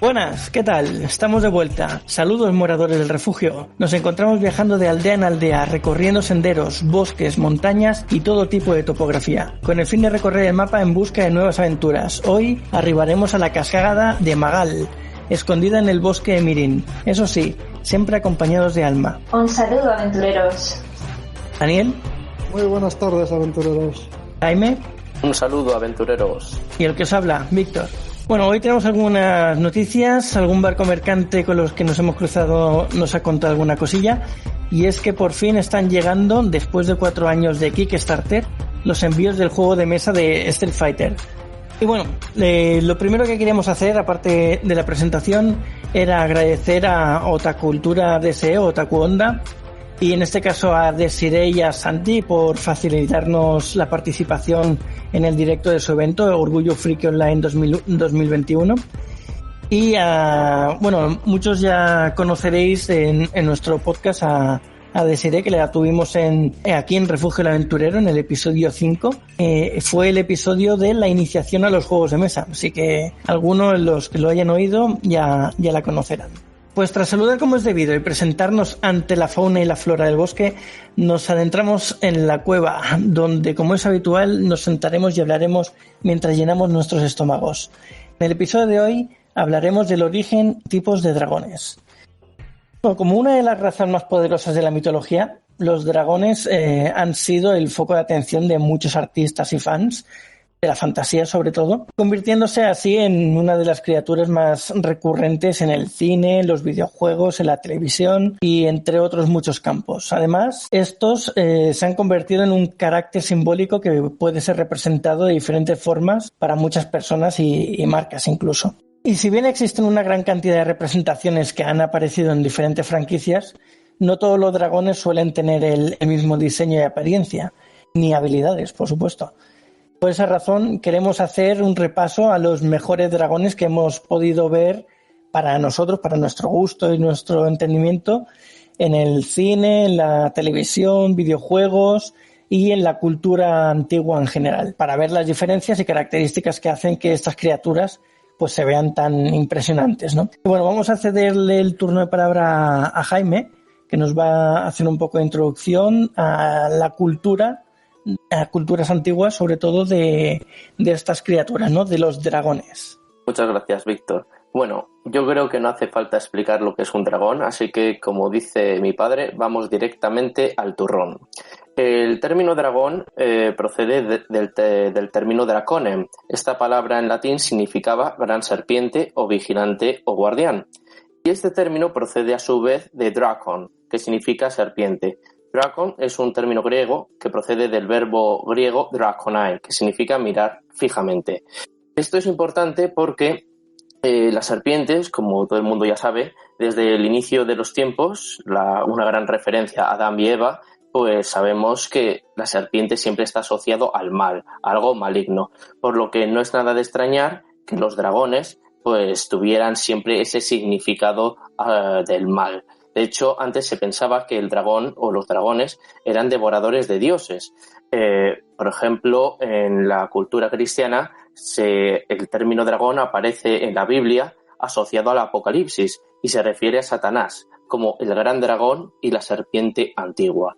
Buenas, ¿qué tal? Estamos de vuelta. Saludos, moradores del refugio. Nos encontramos viajando de aldea en aldea, recorriendo senderos, bosques, montañas y todo tipo de topografía, con el fin de recorrer el mapa en busca de nuevas aventuras. Hoy arribaremos a la cascada de Magal, escondida en el bosque de Mirin. Eso sí, siempre acompañados de Alma. Un saludo, aventureros. Daniel. Muy buenas tardes, aventureros. Jaime. Un saludo, aventureros. Y el que os habla, Víctor. Bueno, hoy tenemos algunas noticias. Algún barco mercante con los que nos hemos cruzado nos ha contado alguna cosilla. Y es que por fin están llegando, después de 4 años de Kickstarter, los envíos del juego de mesa de Street Fighter. Y bueno, lo primero que queríamos hacer, aparte de la presentación, era agradecer a Otacultura DSE, Otaku Onda, y en este caso a Desiree y a Santi por facilitarnos la participación en el directo de su evento Orgullo Friki Online 2021. Y bueno, muchos ya conoceréis en nuestro podcast a Desiree, que la tuvimos aquí en Refugio el Aventurero en el episodio 5. Fue el episodio de la iniciación a los juegos de mesa, así que algunos de los que lo hayan oído ya la conocerán. Pues tras saludar como es debido y presentarnos ante la fauna y la flora del bosque, nos adentramos en la cueva, donde, como es habitual, nos sentaremos y hablaremos mientras llenamos nuestros estómagos. En el episodio de hoy hablaremos del origen y tipos de dragones. Bueno, como una de las razas más poderosas de la mitología, los dragones han sido el foco de atención de muchos artistas y fans, de la fantasía sobre todo, convirtiéndose así en una de las criaturas más recurrentes en el cine, los videojuegos, en la televisión y entre otros muchos campos. Además, estos se han convertido en un carácter simbólico que puede ser representado de diferentes formas para muchas personas y marcas incluso. Y si bien existen una gran cantidad de representaciones que han aparecido en diferentes franquicias, no todos los dragones suelen tener el mismo diseño y apariencia, ni habilidades, por supuesto. Por esa razón queremos hacer un repaso a los mejores dragones que hemos podido ver para nosotros, para nuestro gusto y nuestro entendimiento, en el cine, en la televisión, videojuegos y en la cultura antigua en general, para ver las diferencias y características que hacen que estas criaturas pues se vean tan impresionantes, ¿no? Y bueno, vamos a cederle el turno de palabra a Jaime, que nos va a hacer un poco de introducción a la cultura, a culturas antiguas, sobre todo de estas criaturas, ¿no? De los dragones. Muchas gracias, Víctor. Bueno, yo creo que no hace falta explicar lo que es un dragón, así que, como dice mi padre, vamos directamente al turrón. El término dragón procede del término draconem. Esta palabra en latín significaba gran serpiente o vigilante o guardián. Y este término procede a su vez de drakon, que significa serpiente. Drakon es un término griego que procede del verbo griego drakonai, que significa mirar fijamente. Esto es importante porque las serpientes, como todo el mundo ya sabe, desde el inicio de los tiempos, una gran referencia a Adán y Eva, pues sabemos que la serpiente siempre está asociado al mal, algo maligno, por lo que no es nada de extrañar que los dragones pues tuvieran siempre ese significado del mal. De hecho, antes se pensaba que el dragón o los dragones eran devoradores de dioses. Por ejemplo, en la cultura cristiana, el término dragón aparece en la Biblia asociado al Apocalipsis y se refiere a Satanás como el gran dragón y la serpiente antigua.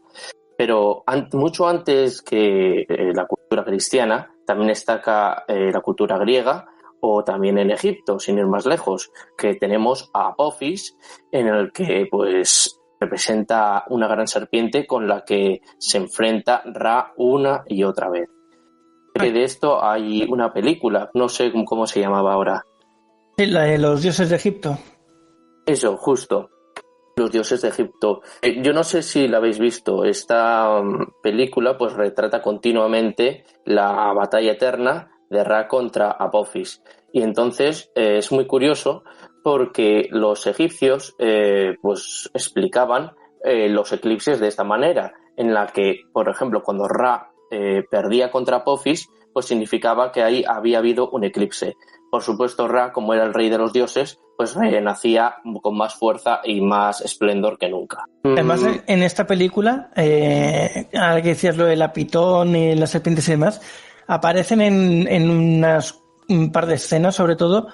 Pero mucho antes que la cultura cristiana, también destaca la cultura griega, o también en Egipto, sin ir más lejos, que tenemos a Apophis, en el que pues representa una gran serpiente con la que se enfrenta Ra una y otra vez. De esto hay una película, no sé cómo se llamaba ahora. Sí, la de los dioses de Egipto. Eso, justo. Los dioses de Egipto. Yo no sé si la habéis visto. Esta película pues retrata continuamente la batalla eterna de Ra contra Apophis. Y entonces es muy curioso porque los egipcios pues explicaban los eclipses de esta manera, en la que, por ejemplo, cuando Ra perdía contra Apophis, pues significaba que ahí había habido un eclipse. Por supuesto, Ra, como era el rey de los dioses, pues nacía con más fuerza y más esplendor que nunca. Además, en esta película, ahora que decías lo de la pitón y las serpientes y demás, aparecen en un par de escenas, sobre todo,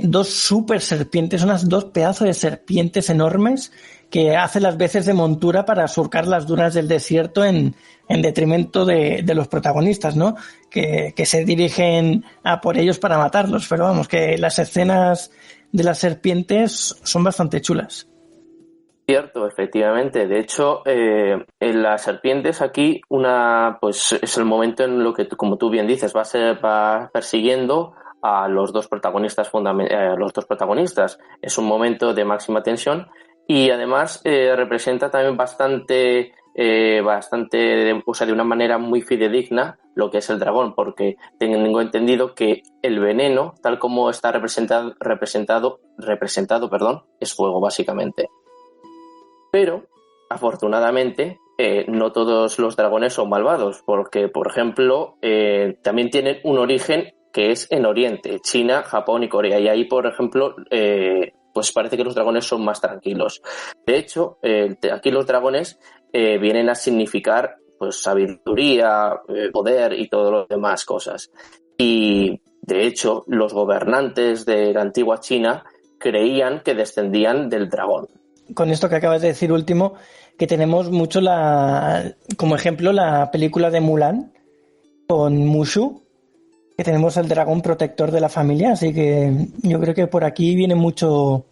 dos super serpientes, unas dos pedazos de serpientes enormes que hacen las veces de montura para surcar las dunas del desierto en detrimento de los protagonistas, ¿no? Que se dirigen a por ellos para matarlos, pero vamos, que las escenas de las serpientes son bastante chulas. Cierto, efectivamente. De hecho, en las serpientes aquí, pues es el momento en lo que, como tú bien dices, va persiguiendo a los dos protagonistas Es un momento de máxima tensión y además representa también bastante, o sea, de una manera muy fidedigna lo que es el dragón, porque tengo entendido que el veneno, tal como está representado, es fuego, básicamente. Pero, afortunadamente, no todos los dragones son malvados, porque, por ejemplo, también tienen un origen que es en Oriente, China, Japón y Corea. Y ahí, por ejemplo, pues parece que los dragones son más tranquilos. De hecho, aquí los dragones vienen a significar pues sabiduría, poder y todas las demás cosas. Y, de hecho, los gobernantes de la antigua China creían que descendían del dragón. Con esto que acabas de decir último, que tenemos mucho como ejemplo la película de Mulan con Mushu, que tenemos el dragón protector de la familia, así que yo creo que por aquí viene mucho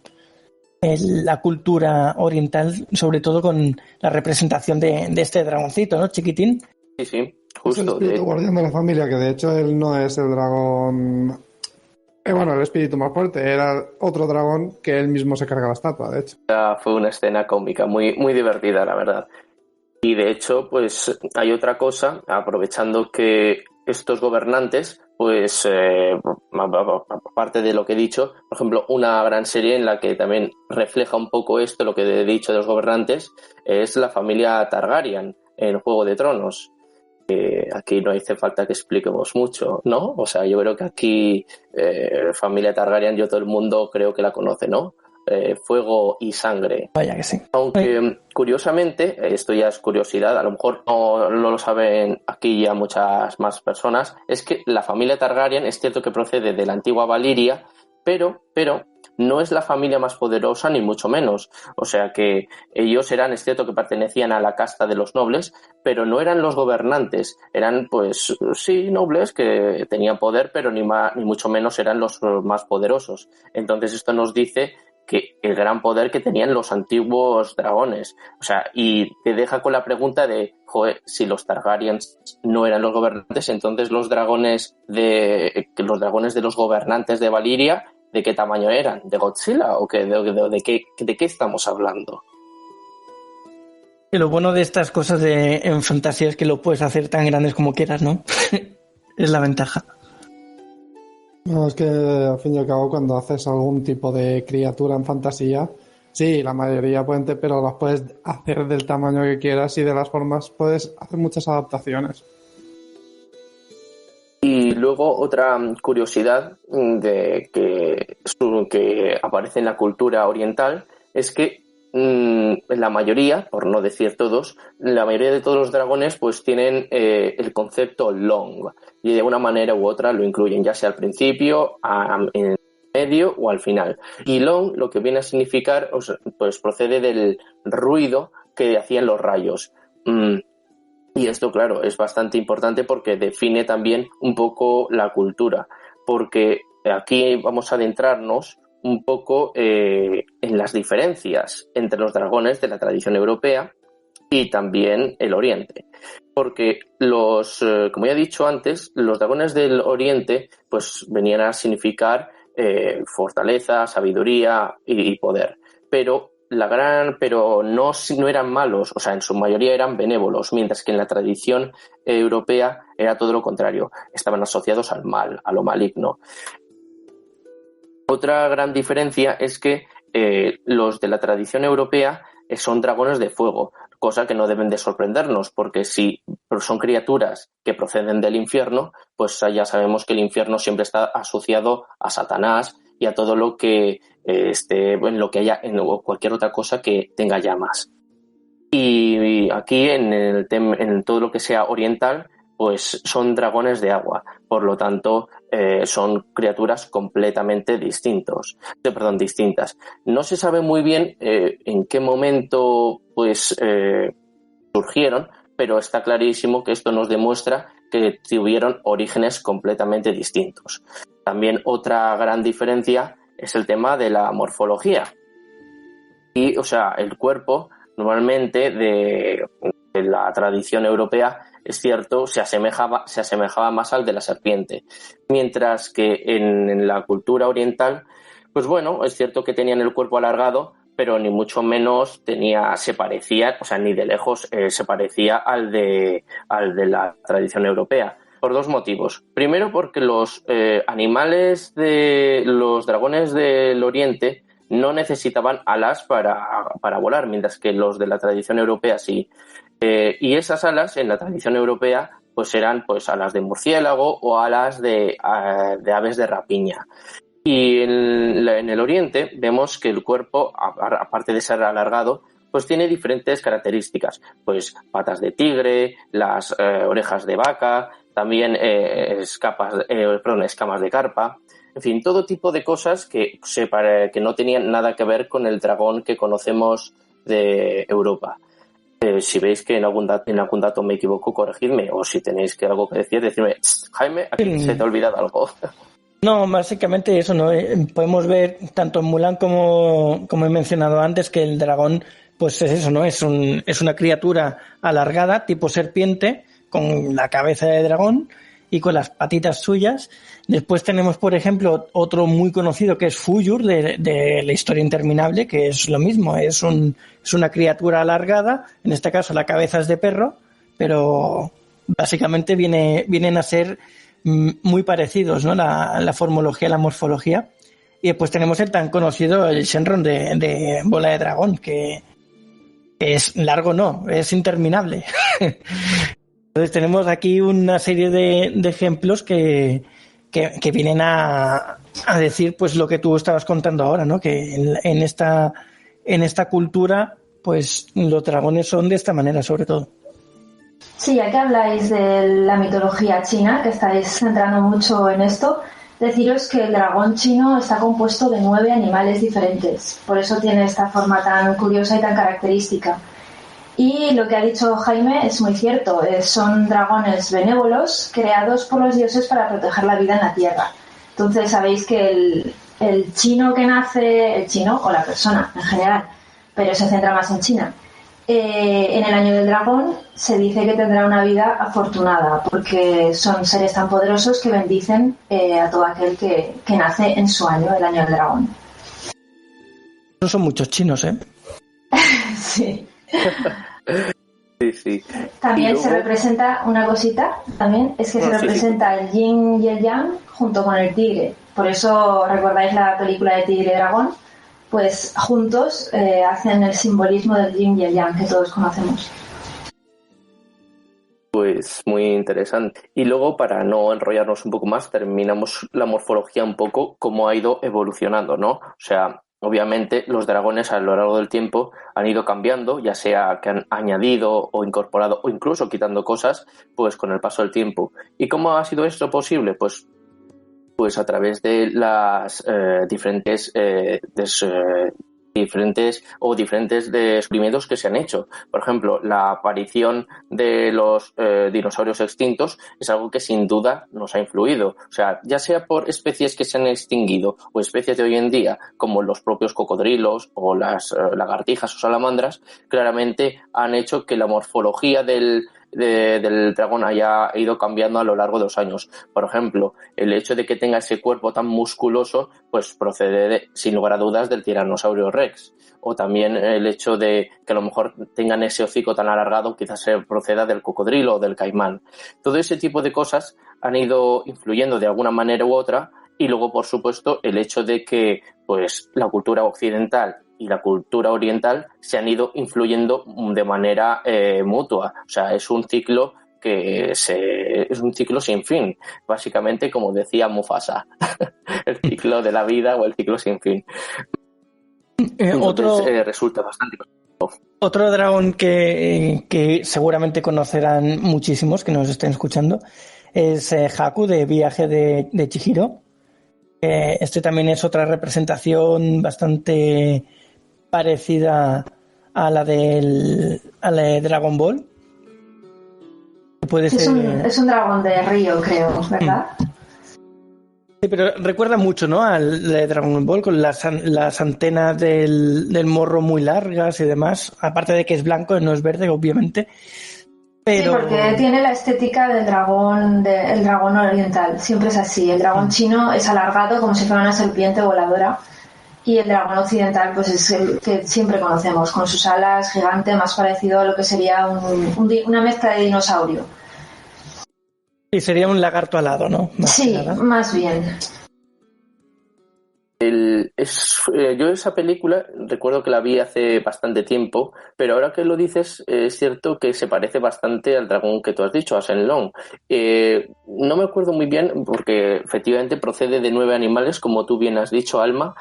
la cultura oriental, sobre todo con la representación de este dragoncito, ¿no, chiquitín? Sí, justo. Es el espíritu guardián de la familia, que de hecho él no es el dragón... el espíritu más fuerte, era otro dragón que él mismo se carga la estatua, de hecho. Fue una escena cómica, muy, muy divertida, la verdad. Y de hecho, pues hay otra cosa, aprovechando que estos gobernantes, pues aparte de lo que he dicho, por ejemplo, una gran serie en la que también refleja un poco esto, lo que he dicho de los gobernantes, es la familia Targaryen en Juego de Tronos. Aquí no hace falta que expliquemos mucho, ¿no? O sea, yo creo que aquí familia Targaryen, todo el mundo creo que la conoce, ¿no? Fuego y sangre. Vaya que sí. Aunque curiosamente, esto ya es curiosidad, a lo mejor no lo saben aquí ya muchas más personas, es que la familia Targaryen es cierto que procede de la antigua Valiria, pero no es la familia más poderosa ni mucho menos. O sea que ellos es cierto que pertenecían a la casta de los nobles, pero no eran los gobernantes, eran pues sí nobles que tenían poder, pero ni mucho menos eran los más poderosos. Entonces esto nos dice que el gran poder que tenían los antiguos dragones. O sea, y te deja con la pregunta de, joder, si los Targaryens no eran los gobernantes, entonces los dragones de los gobernantes de Valyria, ¿de qué tamaño eran? ¿De Godzilla? ¿O de qué estamos hablando? Y lo bueno de estas cosas en fantasía es que lo puedes hacer tan grandes como quieras, ¿no? Es la ventaja. No, es que al fin y al cabo cuando haces algún tipo de criatura en fantasía, sí, la mayoría pero las puedes hacer del tamaño que quieras y de las formas puedes hacer muchas adaptaciones. Y luego otra curiosidad que aparece en la cultura oriental es que la mayoría, por no decir todos, la mayoría de todos los dragones pues tienen el concepto long y de una manera u otra lo incluyen, ya sea al principio, en medio o al final. Y long lo que viene a significar pues procede del ruido que hacían los rayos. Y esto, claro, es bastante importante porque define también un poco la cultura, porque aquí vamos a adentrarnos un poco en las diferencias entre los dragones de la tradición europea y también el Oriente. Porque como ya he dicho antes, los dragones del Oriente pues venían a significar fortaleza, sabiduría y poder. Pero no eran malos, o sea, en su mayoría eran benévolos, mientras que en la tradición europea era todo lo contrario, estaban asociados al mal, a lo maligno. Otra gran diferencia es que los de la tradición europea son dragones de fuego, cosa que no deben de sorprendernos, porque si son criaturas que proceden del infierno, pues ya sabemos que el infierno siempre está asociado a Satanás y a todo lo que esté en lo que haya en cualquier otra cosa que tenga llamas. Y aquí en todo lo que sea oriental, pues son dragones de agua. Por lo tanto, son criaturas completamente distintas. No se sabe muy bien en qué momento pues surgieron, pero está clarísimo que esto nos demuestra que tuvieron orígenes completamente distintos. También otra gran diferencia es el tema de la morfología. Y, o sea, el cuerpo normalmente de la tradición europea, es cierto, se asemejaba más al de la serpiente, mientras que en la cultura oriental, pues bueno, es cierto que tenían el cuerpo alargado, pero ni mucho menos se parecía, o sea, ni de lejos se parecía al de la tradición europea, por dos motivos. Primero, porque los animales de los dragones del Oriente no necesitaban alas para volar, mientras que los de la tradición europea sí. Y esas alas en la tradición europea pues eran pues alas de murciélago o alas de aves de rapiña. Y en el Oriente vemos que el cuerpo, aparte de ser alargado, pues tiene diferentes características, pues patas de tigre, las orejas de vaca, también escamas de carpa, en fin, todo tipo de cosas que no tenían nada que ver con el dragón que conocemos de Europa. Si veis que en algún dato me equivoco, corregidme, o si tenéis algo que decir, decidme, Jaime, aquí se te ha olvidado algo. No, básicamente eso, ¿no? Podemos ver tanto en Mulan como he mencionado antes que el dragón, pues es eso, ¿no? Es una criatura alargada, tipo serpiente, con la cabeza de dragón y con las patitas suyas. Después tenemos, por ejemplo, otro muy conocido que es Fuyur de la historia interminable, que es lo mismo, es una criatura alargada, en este caso la cabeza es de perro, pero básicamente vienen a ser muy parecidos, ¿no? La formología, la morfología. Y después tenemos el tan conocido, el Shenron de bola de dragón, que es largo, no, es interminable. Entonces tenemos aquí una serie de ejemplos que vienen a decir pues lo que tú estabas contando ahora, ¿no? Que en esta cultura pues los dragones son de esta manera sobre todo. Sí, ya que habláis de la mitología china, que estáis centrando mucho en esto, deciros que el dragón chino está compuesto de 9 animales diferentes. Por eso tiene esta forma tan curiosa y tan característica. Y lo que ha dicho Jaime es muy cierto. Son dragones benévolos creados por los dioses para proteger la vida en la tierra. Entonces sabéis que el chino que nace, el chino o la persona en general, pero se centra más en China, en el año del dragón se dice que tendrá una vida afortunada porque son seres tan poderosos que bendicen a todo aquel que nace en su año, el año del dragón. No son muchos chinos, ¿eh? Sí. Sí. También luego, se representa una cosita, también es que se representa el yin y el yang junto con el tigre. Por eso recordáis la película de Tigre y Dragón, pues juntos hacen el simbolismo del yin y el yang que todos conocemos. Pues muy interesante. Y luego, para no enrollarnos un poco más, terminamos la morfología un poco cómo ha ido evolucionando, ¿no? O sea, obviamente los dragones a lo largo del tiempo han ido cambiando, ya sea que han añadido o incorporado o incluso quitando cosas, pues con el paso del tiempo. ¿Y cómo ha sido esto posible? Pues a través de las diferentes descubrimientos que se han hecho. Por ejemplo, la aparición de los dinosaurios extintos es algo que sin duda nos ha influido. O sea, ya sea por especies que se han extinguido o especies de hoy en día, como los propios cocodrilos o las lagartijas o salamandras, claramente han hecho que la morfología del dragón haya ido cambiando a lo largo de los años. Por ejemplo, el hecho de que tenga ese cuerpo tan musculoso, pues procede sin lugar a dudas del tiranosaurio Rex. O también el hecho de que a lo mejor tengan ese hocico tan alargado, quizás se proceda del cocodrilo o del caimán. Todo ese tipo de cosas han ido influyendo de alguna manera u otra. Y luego, por supuesto, el hecho de que pues la cultura occidental y la cultura oriental se han ido influyendo de manera mutua. O sea, es un ciclo sin fin. Básicamente, como decía Mufasa, el ciclo de la vida o el ciclo sin fin. Entonces, resulta bastante. Otro dragón que seguramente conocerán muchísimos que nos estén escuchando es Haku de Viaje de Chihiro. Este también es otra representación bastante parecida a la de Dragon Ball. Puede ser... es un dragón de río, creo, ¿verdad? Sí, pero recuerda mucho, ¿no?, al de Dragon Ball, con las antenas del morro muy largas y demás. Aparte de que es blanco, no es verde, obviamente. Pero... Sí, porque tiene la estética del dragón oriental. Siempre es así. El dragón chino es alargado como si fuera una serpiente voladora. Y el dragón occidental pues es el que siempre conocemos, con sus alas gigante, más parecido a lo que sería una mezcla de dinosaurio. Sí, sería un lagarto alado, ¿no? Más bien. Yo esa película recuerdo que la vi hace bastante tiempo, pero ahora que lo dices es cierto que se parece bastante al dragón que tú has dicho, a Shenlong. No me acuerdo muy bien porque efectivamente procede de 9 animales, como tú bien has dicho, Alma,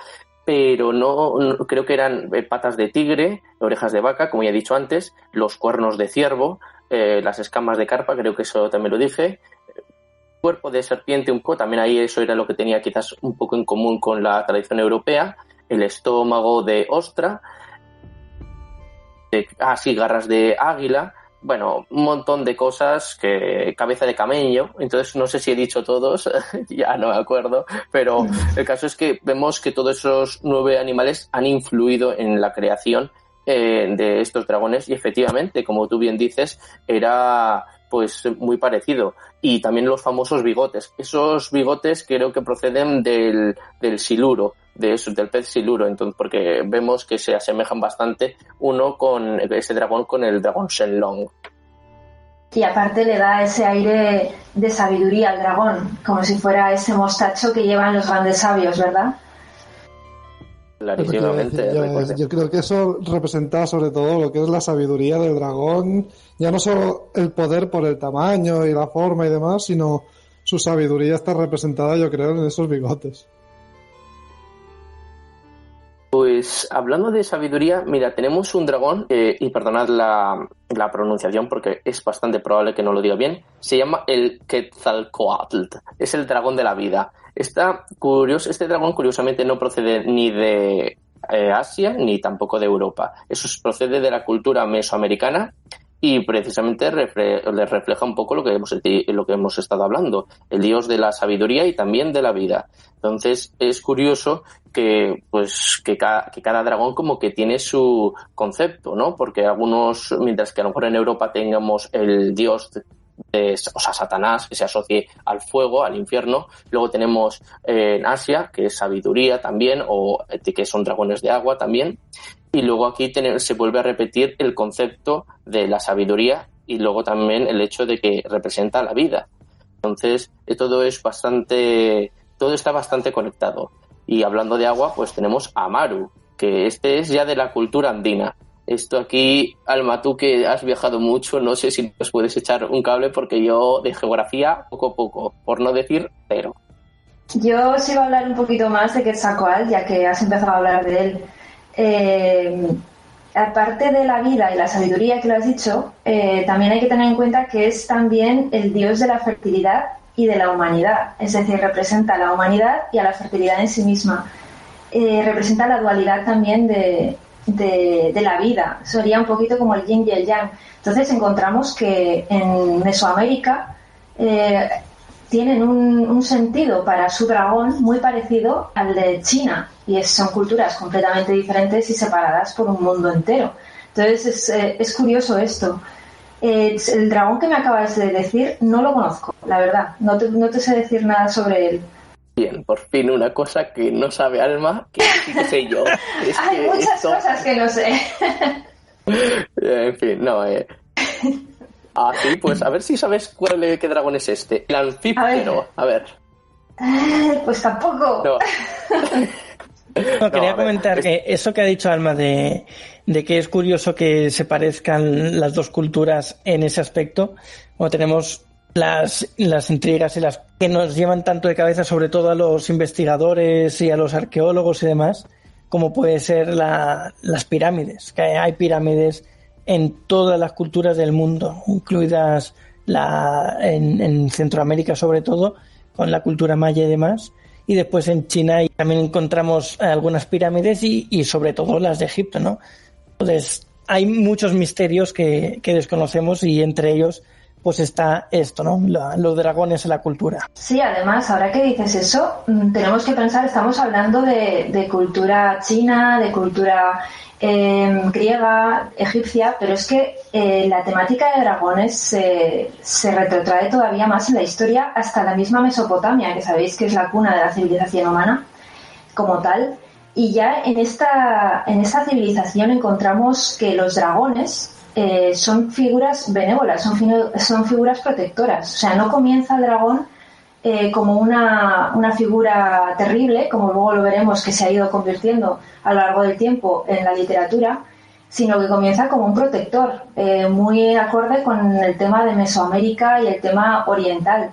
pero no creo que eran patas de tigre, orejas de vaca, como ya he dicho antes, los cuernos de ciervo, las escamas de carpa, creo que eso también lo dije, cuerpo de serpiente un poco, también ahí eso era lo que tenía quizás un poco en común con la tradición europea, el estómago de ostra, garras de águila, bueno, un montón de cosas, cabeza de camello, entonces no sé si he dicho todos, ya no me acuerdo, pero el caso es que vemos que todos esos 9 animales han influido en la creación de estos dragones y efectivamente, como tú bien dices, era pues muy parecido. Y también los famosos bigotes. Esos bigotes creo que proceden del siluro, del pez siluro, entonces, porque vemos que se asemejan bastante uno con ese dragón con el dragón Shenlong. Y aparte le da ese aire de sabiduría al dragón, como si fuera ese mostacho que llevan los grandes sabios, ¿verdad? Clarísimamente. Yo creo que eso representa sobre todo lo que es la sabiduría del dragón, ya no solo el poder por el tamaño y la forma y demás, sino su sabiduría está representada, yo creo, en esos bigotes. Pues hablando de sabiduría, mira, tenemos un dragón, y perdonad la pronunciación porque es bastante probable que no lo diga bien, se llama el Quetzalcóatl, es el dragón de la vida. Este dragón curiosamente no procede ni de Asia ni tampoco de Europa, eso procede de la cultura mesoamericana y precisamente le refleja un poco lo que hemos estado hablando, el dios de la sabiduría y también de la vida. Entonces es curioso que cada dragón como que tiene su concepto, ¿no? Porque algunos, mientras que a lo mejor en Europa tengamos el dios Satanás, que se asocie al fuego, al infierno, luego tenemos en Asia, que es sabiduría también, o que son dragones de agua también, y luego aquí se vuelve a repetir el concepto de la sabiduría y luego también el hecho de que representa la vida. Entonces todo está bastante conectado. Y hablando de agua, pues tenemos a Maru, que este es ya de la cultura andina. Esto aquí, Alma, tú que has viajado mucho, no sé si nos puedes echar un cable porque yo de geografía poco a poco, por no decir cero. Yo sí voy a hablar un poquito más de Quetzalcóatl, ya que has empezado a hablar de él. Aparte de la vida y la sabiduría que lo has dicho, también hay que tener en cuenta que es también el dios de la fertilidad y de la humanidad, es decir, representa a la humanidad y a la fertilidad en sí misma. Representa la dualidad también de la vida, sería un poquito como el yin y el yang. Entonces encontramos que en Mesoamérica tienen un sentido para su dragón muy parecido al de China, y son culturas completamente diferentes y separadas por un mundo entero. Entonces es curioso esto. El dragón que me acabas de decir no lo conozco, la verdad, no te sé decir nada sobre él. Bien, por fin una cosa que no sabe Alma, que sí que sé yo. Hay muchas cosas que no sé. En fin, no. Sí, pues a ver si sabes qué dragón es este. El anfíptero. A ver. Pues tampoco. No. Quería comentar que eso que ha dicho Alma de que es curioso que se parezcan las dos culturas en ese aspecto. Bueno, tenemos las intrigas y las que nos llevan tanto de cabeza, sobre todo a los investigadores y a los arqueólogos y demás, como puede ser las pirámides, que hay pirámides en todas las culturas del mundo, incluidas en Centroamérica sobre todo, con la cultura maya y demás. Y después en China también encontramos algunas pirámides y sobre todo las de Egipto, ¿no? Entonces hay muchos misterios que desconocemos y entre ellos pues está esto, ¿no? Los dragones en la cultura. Sí, además, ahora que dices eso, tenemos que pensar, estamos hablando de cultura china, de cultura griega, egipcia, pero es que la temática de dragones se retrotrae todavía más en la historia hasta la misma Mesopotamia, que sabéis que es la cuna de la civilización humana como tal, y ya en esta civilización encontramos que los dragones son figuras benévolas, son figuras protectoras. O sea, no comienza el dragón como una figura terrible, como luego lo veremos que se ha ido convirtiendo a lo largo del tiempo en la literatura, sino que comienza como un protector, muy acorde con el tema de Mesoamérica y el tema oriental.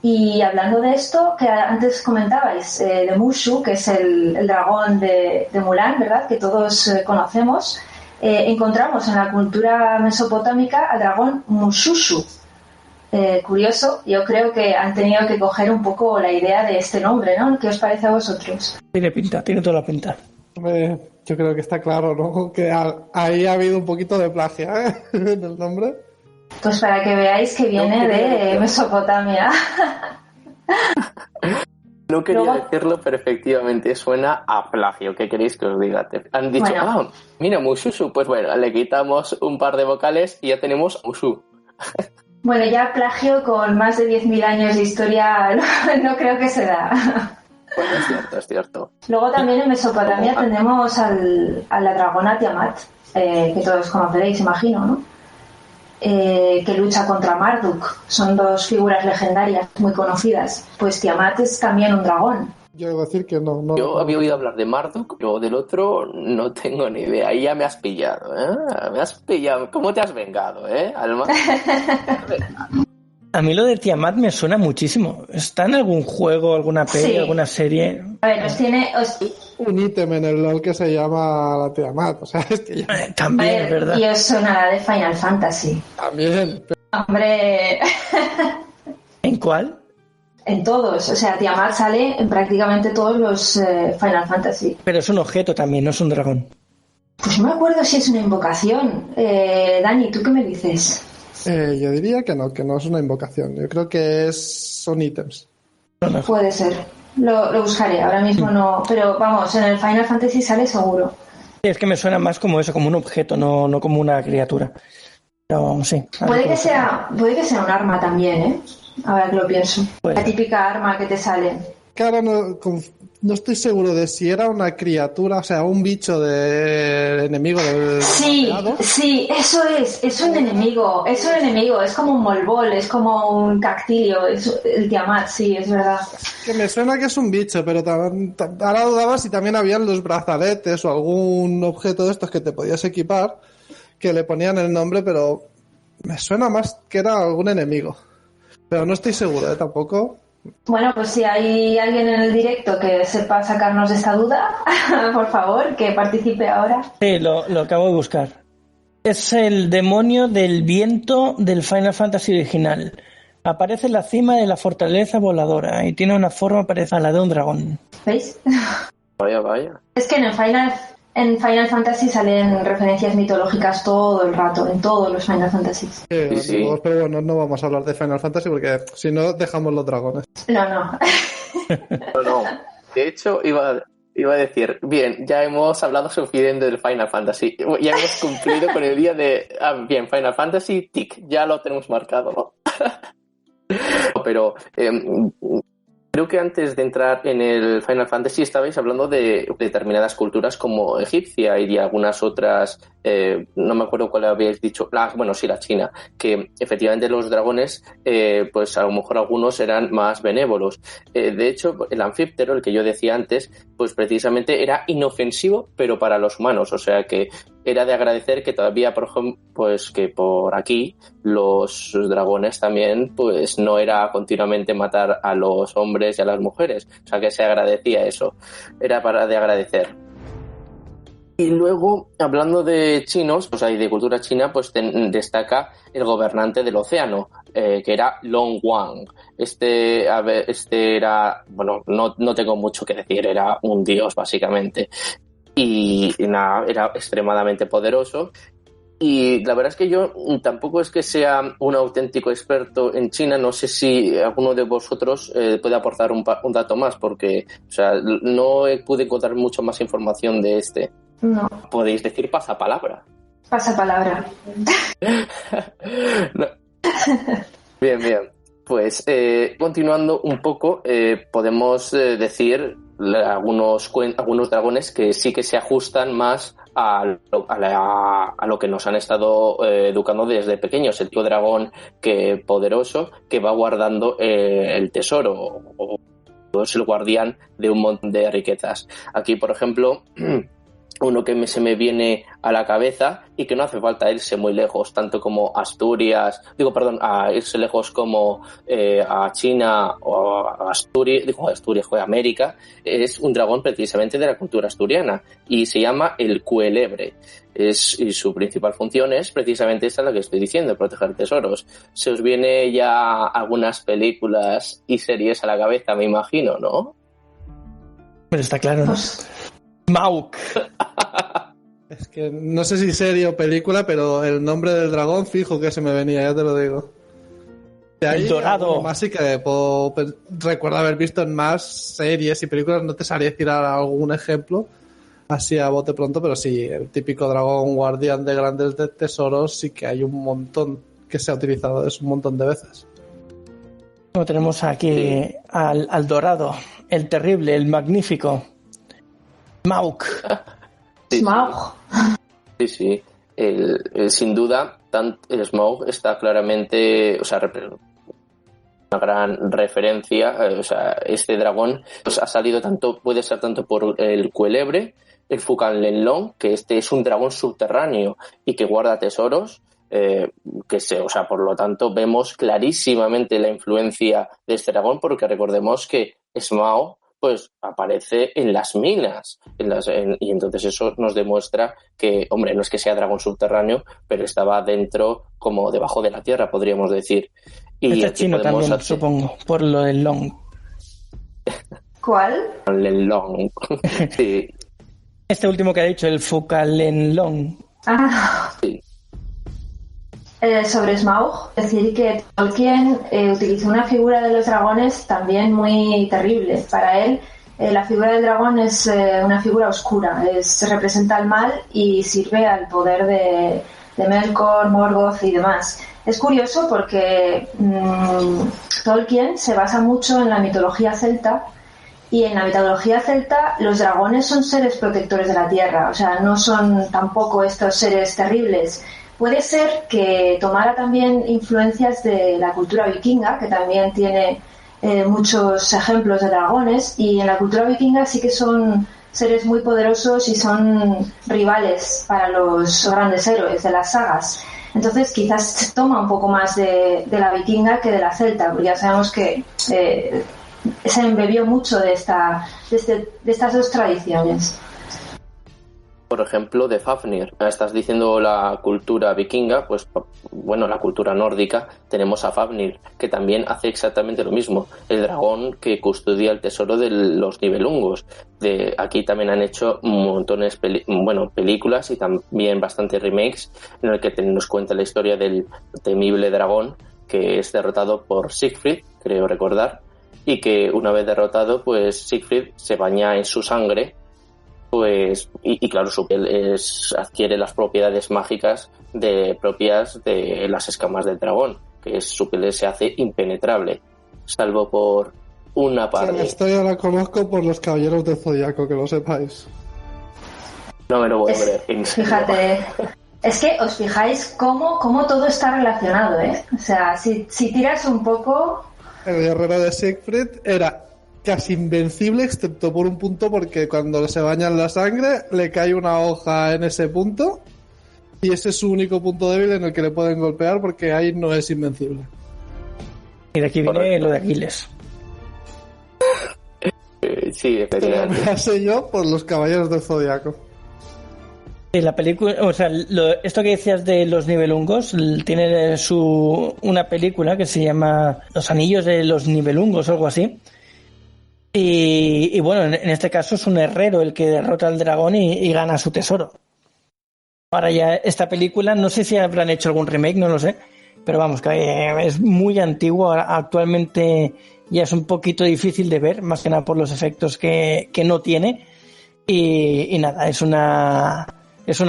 Y hablando de esto, que antes comentabais, de Mushu, que es el dragón de Mulan, ¿verdad?, que todos conocemos, encontramos en la cultura mesopotámica al dragón Mushushu. Curioso, yo creo que han tenido que coger un poco la idea de este nombre, ¿no? ¿Qué os parece a vosotros? Tiene pinta, tiene toda la pinta. Yo creo que está claro, ¿no? Que ahí ha habido un poquito de plagio, en el nombre. Pues para que veáis que viene de Mesopotamia. No quería decirlo, pero efectivamente suena a plagio. ¿Qué queréis que os diga? Han dicho, mira, Mushushu. Pues bueno, le quitamos un par de vocales y ya tenemos Mushu. Bueno, ya plagio con más de 10.000 años de historia no creo que se da. Bueno, es cierto. Luego también en Mesopotamia tenemos a la dragona Tiamat, que todos conoceréis, imagino, ¿no? Que lucha contra Marduk. Son dos figuras legendarias muy conocidas. Pues Tiamat es también un dragón. Yo debo decir que no. Yo había oído hablar de Marduk, pero del otro no tengo ni idea. Ahí ya me has pillado, ¿eh? Me has pillado. ¿Cómo te has vengado, Alma? A mí lo de Tiamat me suena muchísimo. ¿Está en algún juego, alguna peli, sí, alguna serie? A ver, un ítem en el LoL que se llama la Tiamat. O sea, es que ya... También, es verdad. Y os sonará de Final Fantasy. También. Hombre. ¿En cuál? En todos. O sea, Tiamat sale en prácticamente todos los Final Fantasy. Pero es un objeto también, no es un dragón. Pues no me acuerdo si es una invocación. Dani, ¿tú qué me dices? Yo diría que no es una invocación. Yo creo que son ítems. Puede ser. Lo buscaré. Ahora mismo no. Pero vamos, en el Final Fantasy sale seguro. Es que me suena más como eso, como un objeto, no como una criatura. Pero sí. Puede que sea un arma también, ¿eh? Ahora que lo pienso. La típica arma que te sale. Claro, no estoy seguro de si era una criatura, o sea, un bicho de enemigo del mapeado. Sí, eso es un enemigo, es como un molbol, es como un cactilio, es el Tiamat, sí, es verdad. Que me suena que es un bicho, pero ahora dudaba si también habían los brazaletes o algún objeto de estos que te podías equipar, que le ponían el nombre, pero me suena más que era algún enemigo. Pero no estoy seguro, tampoco. Bueno, pues si hay alguien en el directo que sepa sacarnos de esta duda, por favor, que participe ahora. Sí, lo acabo de buscar. Es el demonio del viento del Final Fantasy original. Aparece en la cima de la fortaleza voladora y tiene una forma parecida a la de un dragón. ¿Veis? Vaya. Es que en Final Fantasy salen referencias mitológicas todo el rato, en todos los Final Fantasy. Sí. Pero bueno, no vamos a hablar de Final Fantasy porque si no dejamos los dragones. No. No. De hecho, iba a decir, bien, ya hemos hablado suficiente del Final Fantasy. Ya hemos cumplido con el día de... bien, Final Fantasy, tic, ya lo tenemos marcado, ¿no? Pero... creo que antes de entrar en el Final Fantasy estabais hablando de determinadas culturas como egipcia y de algunas otras, no me acuerdo cuál habíais dicho, la China, que efectivamente los dragones, pues a lo mejor algunos eran más benévolos. De hecho, el anfíptero, el que yo decía antes, pues precisamente era inofensivo, pero para los humanos, o sea que era de agradecer que todavía, por ejemplo, pues que por aquí los dragones también, pues no era continuamente matar a los hombres y a las mujeres, o sea que se agradecía eso, era de agradecer. Y luego, hablando de chinos, o sea, y de cultura china, pues destaca el gobernante del océano, que era Long Wang. Este era, bueno, no tengo mucho que decir, era un dios, básicamente. Y nada, era extremadamente poderoso. Y la verdad es que yo tampoco es que sea un auténtico experto en China. No sé si alguno de vosotros puede aportar un dato más, porque, o sea, no pude encontrar mucho más información de este. No. Podéis decir pasapalabra. Pasapalabra. No. Bien. Pues continuando un poco, podemos decir algunos dragones que sí que se ajustan más a lo que nos han estado educando desde pequeños. El tipo de dragón poderoso que va guardando el tesoro, o es el guardián de un montón de riquezas. Aquí, por ejemplo, uno que se me viene a la cabeza y que no hace falta irse muy lejos, tanto como a irse lejos como a China o a América, es un dragón precisamente de la cultura asturiana y se llama el cuelebre. Y su principal función es precisamente esa la que estoy diciendo, proteger tesoros. Se os viene ya algunas películas y series a la cabeza, me imagino, ¿no? Pero está claro, ¿no? Smaug. Es que no sé si serie o película, pero el nombre del dragón fijo que se me venía, ya te lo digo. De ahí, el dorado. Más sí que recuerdo haber visto en más series y películas, no te sabría decir algún ejemplo así a bote pronto, pero sí, el típico dragón guardián de grandes tesoros sí que hay un montón que se ha utilizado, es un montón de veces. Como tenemos aquí al dorado, el terrible, el magnífico. Smaug. Smaug. Sí. Sin duda, el Smaug está claramente, o sea, una gran referencia. O sea, este dragón pues, puede ser tanto por el cuelebre, el Fukan Lenlong, que este es un dragón subterráneo y que guarda tesoros. O sea, por lo tanto, vemos clarísimamente la influencia de este dragón, porque recordemos que Smaug pues aparece en las minas y entonces eso nos demuestra que, hombre, no es que sea dragón subterráneo, pero estaba dentro, como debajo de la tierra, podríamos decir. Y este es chino también, supongo, por lo del long. ¿Cuál? El long. Sí. Este último que ha dicho, el Fukalenlong. Sí. Sobre Smaug, decir que Tolkien utilizó una figura de los dragones también muy terrible. Para él, la figura del dragón es una figura oscura, representa el mal y sirve al poder de Melkor, Morgoth y demás. Es curioso porque Tolkien se basa mucho en la mitología celta, y en la mitología celta los dragones son seres protectores de la tierra, o sea, no son tampoco estos seres terribles. Puede ser que tomara también influencias de la cultura vikinga, que también tiene muchos ejemplos de dragones, y en la cultura vikinga sí que son seres muy poderosos y son rivales para los grandes héroes de las sagas. Entonces quizás toma un poco más de la vikinga que de la celta, porque ya sabemos que se embebió mucho de estas dos tradiciones. Por ejemplo, de Fafnir. Estás diciendo la cultura vikinga, pues bueno, la cultura nórdica, tenemos a Fafnir, que también hace exactamente lo mismo. El dragón que custodia el tesoro de los Nibelungos. Aquí también han hecho montones películas y también bastantes remakes en el que nos cuenta la historia del temible dragón que es derrotado por Siegfried, creo recordar, y que una vez derrotado, pues Siegfried se baña en su sangre. Pues, y claro, su piel adquiere las propiedades mágicas propias de las escamas del dragón, que su piel se hace impenetrable, salvo por una parte. La historia la conozco por los Caballeros del Zodiaco, que lo sepáis. No me lo voy a creer. Fíjate, es que os fijáis cómo todo está relacionado, ¿eh? O sea, si tiras un poco... El guerrero de Siegfried era casi invencible, excepto por un punto, porque cuando se baña en la sangre le cae una hoja en ese punto y ese es su único punto débil en el que le pueden golpear, porque ahí no es invencible. Y de aquí viene lo de Aquiles. Sí, efectivamente. Me la sé yo por los Caballeros del Zodiaco. La película, o sea, esto que decías de los Nibelungos, tiene una película que se llama Los Anillos de los Nibelungos o algo así. Y bueno, en este caso es un herrero el que derrota al dragón y gana su tesoro. Ahora ya esta película, no sé si habrán hecho algún remake, no lo sé, pero vamos, que es muy antiguo. Actualmente ya es un poquito difícil de ver, más que nada por los efectos que no tiene. Y nada, es una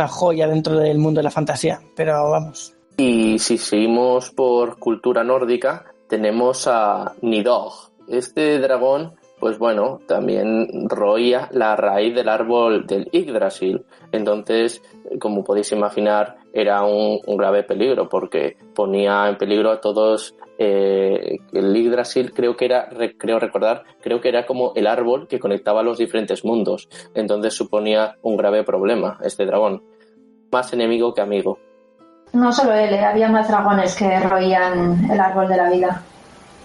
joya dentro del mundo de la fantasía, pero vamos. Y si seguimos por cultura nórdica, tenemos a Nidhogg. Este dragón, pues bueno, también roía la raíz del árbol del Yggdrasil. Entonces, como podéis imaginar, era un grave peligro porque ponía en peligro a todos. El Yggdrasil creo que era como el árbol que conectaba los diferentes mundos. Entonces suponía un grave problema este dragón. Más enemigo que amigo. No solo él, había más dragones que roían el árbol de la vida.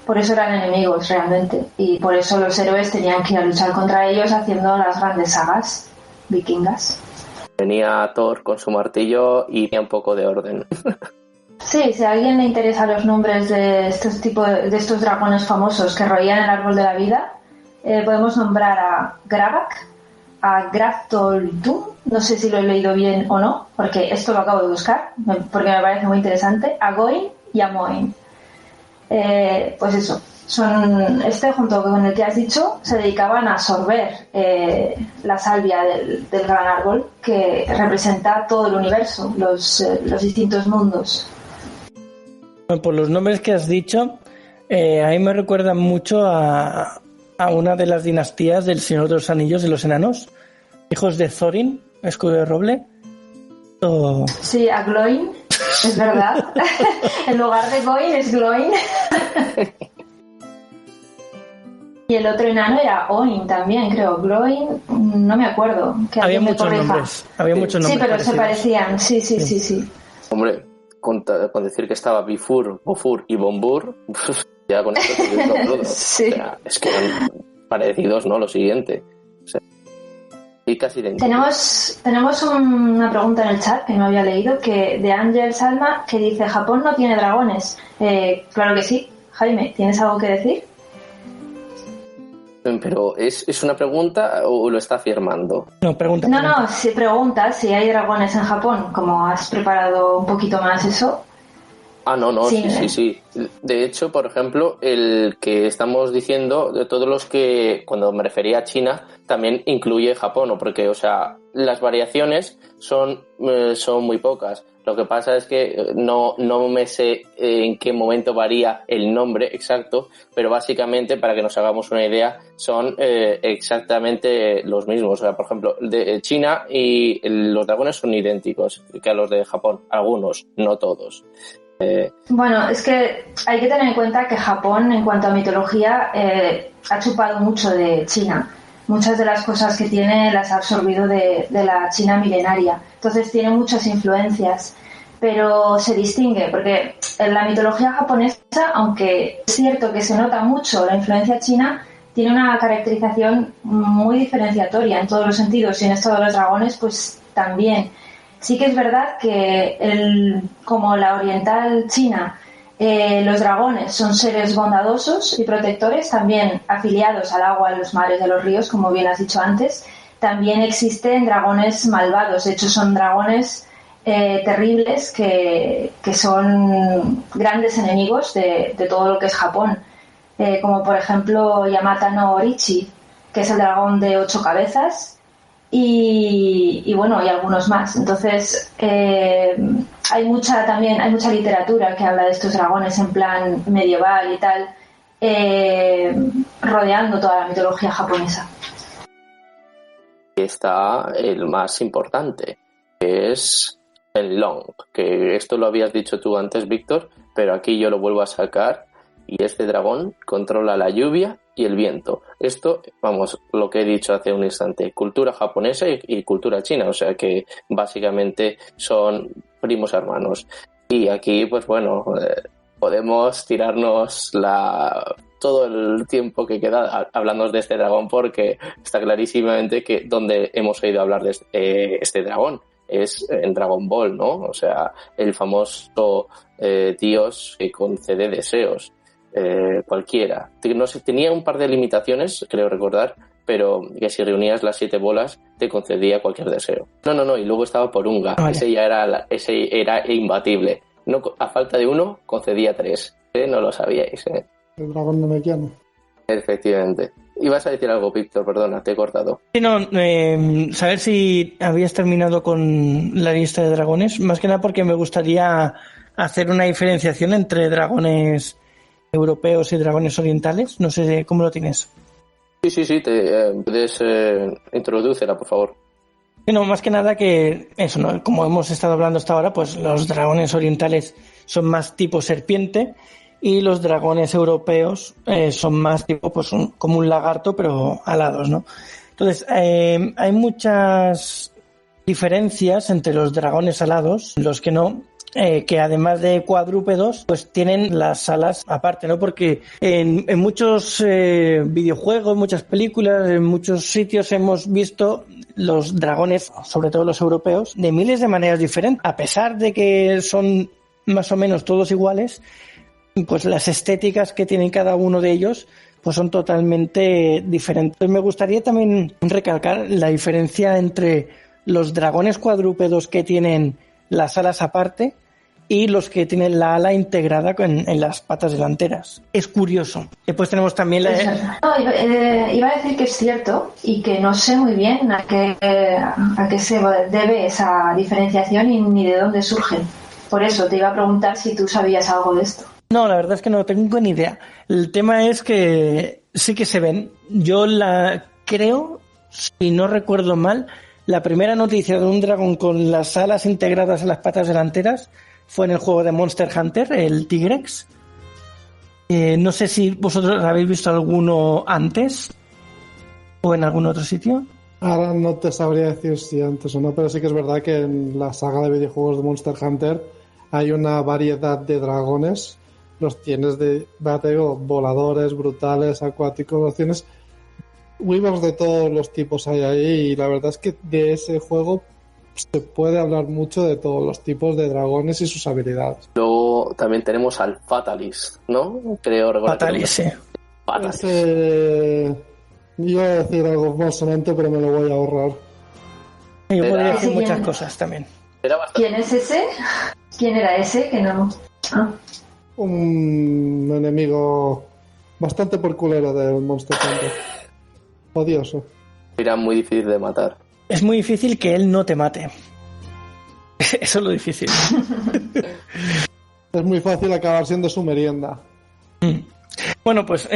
Por eso eran enemigos realmente. Y por eso los héroes tenían que ir a luchar contra ellos haciendo las grandes sagas vikingas. Venía Thor con su martillo y tenía un poco de orden. Sí, si a alguien le interesan los nombres de estos dragones famosos que roían el árbol de la vida, podemos nombrar a Gravak, a Graftoldum, no sé si lo he leído bien o no, porque esto lo acabo de buscar, porque me parece muy interesante, a Goin y a Moin. Pues eso, junto con el que has dicho, se dedicaban a absorber la salvia del gran árbol que representa todo el universo, los distintos mundos. Por los nombres que has dicho, a mí me recuerdan mucho a una de las dinastías del Señor de los Anillos de los Enanos, hijos de Thorin, escudo de roble. Sí, a Gloin, es verdad. En lugar de Goin es Gloin. Y el otro enano era Oin también, creo. Gloin, no me acuerdo. Había muchos nombres. Sí, pero parecidos. Se parecían, sí. Hombre, con decir que estaba Bifur, Bofur y Bombur, ya con esto te digo todo. Sí. O sea, es que eran parecidos, ¿no? Lo siguiente. O sea, y casi idénticos. Tenemos una pregunta en el chat que no había leído, que de Ángel Salma, que dice: Japón no tiene dragones. Claro que sí. Jaime, ¿tienes algo que decir? Pero ¿es una pregunta o lo está afirmando? No, pregunta. No, si pregunta si hay dragones en Japón, como has preparado un poquito más eso. Ah, no, sí. De hecho, por ejemplo, el que estamos diciendo, de todos los que, cuando me refería a China, también incluye Japón, porque, o sea, las variaciones son muy pocas. Lo que pasa es que no me sé en qué momento varía el nombre exacto, pero básicamente, para que nos hagamos una idea, son exactamente los mismos. O sea, por ejemplo, de China y los dragones son idénticos que a los de Japón. Algunos, no todos. Bueno, es que hay que tener en cuenta que Japón, en cuanto a mitología, ha chupado mucho de China. Muchas de las cosas que tiene las ha absorbido de la China milenaria. Entonces tiene muchas influencias, pero se distingue, porque en la mitología japonesa, aunque es cierto que se nota mucho la influencia china, tiene una caracterización muy diferenciatoria en todos los sentidos, y en esto de los dragones, pues también. Sí que es verdad que como la oriental china, los dragones son seres bondadosos y protectores, también afiliados al agua, a los mares y a los ríos, como bien has dicho antes. También existen dragones malvados, de hecho son dragones terribles que son grandes enemigos de todo lo que es Japón, como por ejemplo Yamata no Orichi, que es el dragón de 8 cabezas, y bueno, y algunos más. Entonces hay mucha literatura que habla de estos dragones en plan medieval y tal, rodeando toda la mitología japonesa. Está el más importante, que es el Long, que esto lo habías dicho tú antes, Víctor, pero aquí yo lo vuelvo a sacar, y este dragón controla la lluvia y el viento. Esto, vamos, lo que he dicho hace un instante, cultura japonesa y cultura china, o sea que básicamente son primos hermanos. Y aquí, pues bueno, podemos tirarnos todo el tiempo que queda hablando de este dragón, porque está clarísimamente que donde hemos oído hablar de este dragón, es en Dragon Ball, ¿no? O sea, el famoso dios que concede deseos, cualquiera. No sé, tenía un par de limitaciones, creo recordar, pero que si reunías las 7 bolas te concedía cualquier deseo. No, y luego estaba Porunga, ese era imbatible. No, a falta de 1 concedía 3. No lo sabíais, ¿eh? El dragón namekiano. Efectivamente. Ibas a decir algo, Víctor, perdona, te he cortado. Sí, no, saber si habías terminado con la lista de dragones, más que nada porque me gustaría hacer una diferenciación entre dragones europeos y dragones orientales. No sé cómo lo tienes. Sí, puedes introducirla, por favor. No, más que nada que eso, ¿no? Como hemos estado hablando hasta ahora, pues los dragones orientales son más tipo serpiente y los dragones europeos son más tipo, pues como un lagarto, pero alados, ¿no? Entonces, hay muchas diferencias entre los dragones alados, los que no, que además de cuadrúpedos, pues tienen las alas aparte, ¿no? Porque en muchos videojuegos, muchas películas, en muchos sitios hemos visto los dragones, sobre todo los europeos, de miles de maneras diferentes. A pesar de que son más o menos todos iguales, pues las estéticas que tienen cada uno de ellos pues son totalmente diferentes. Me gustaría también recalcar la diferencia entre los dragones cuadrúpedos que tienen las alas aparte y los que tienen la ala integrada en las patas delanteras. Es curioso. Después tenemos también la... iba a decir que es cierto y que no sé muy bien a qué se debe esa diferenciación y ni de dónde surge. Por eso te iba a preguntar si tú sabías algo de esto. No, la verdad es que no tengo ni idea. El tema es que sí que se ven. Yo creo, si no recuerdo mal, la primera noticia de un dragón con las alas integradas en las patas delanteras fue en el juego de Monster Hunter, el Tigrex. No sé si vosotros habéis visto alguno antes o en algún otro sitio. Ahora no te sabría decir si antes o no, pero sí que es verdad que en la saga de videojuegos de Monster Hunter hay una variedad de dragones. Los tienes voladores, brutales, acuáticos, los tienes Weavers de todos los tipos hay ahí, y la verdad es que de ese juego se puede hablar mucho de todos los tipos de dragones y sus habilidades. Luego también tenemos al Fatalis, ¿no? Creo recordar. Fatalis, sí. Fatalis. Iba a decir algo más sonante, pero me lo voy a ahorrar. Yo podría decir muchas cosas también. ¿Quién es ese? ¿Quién era ese? Que no... Un enemigo bastante porculero del Monster Hunter. Odioso. Era muy difícil de matar. Es muy difícil que él no te mate. Eso es lo difícil. Es muy fácil acabar siendo su merienda. Bueno, pues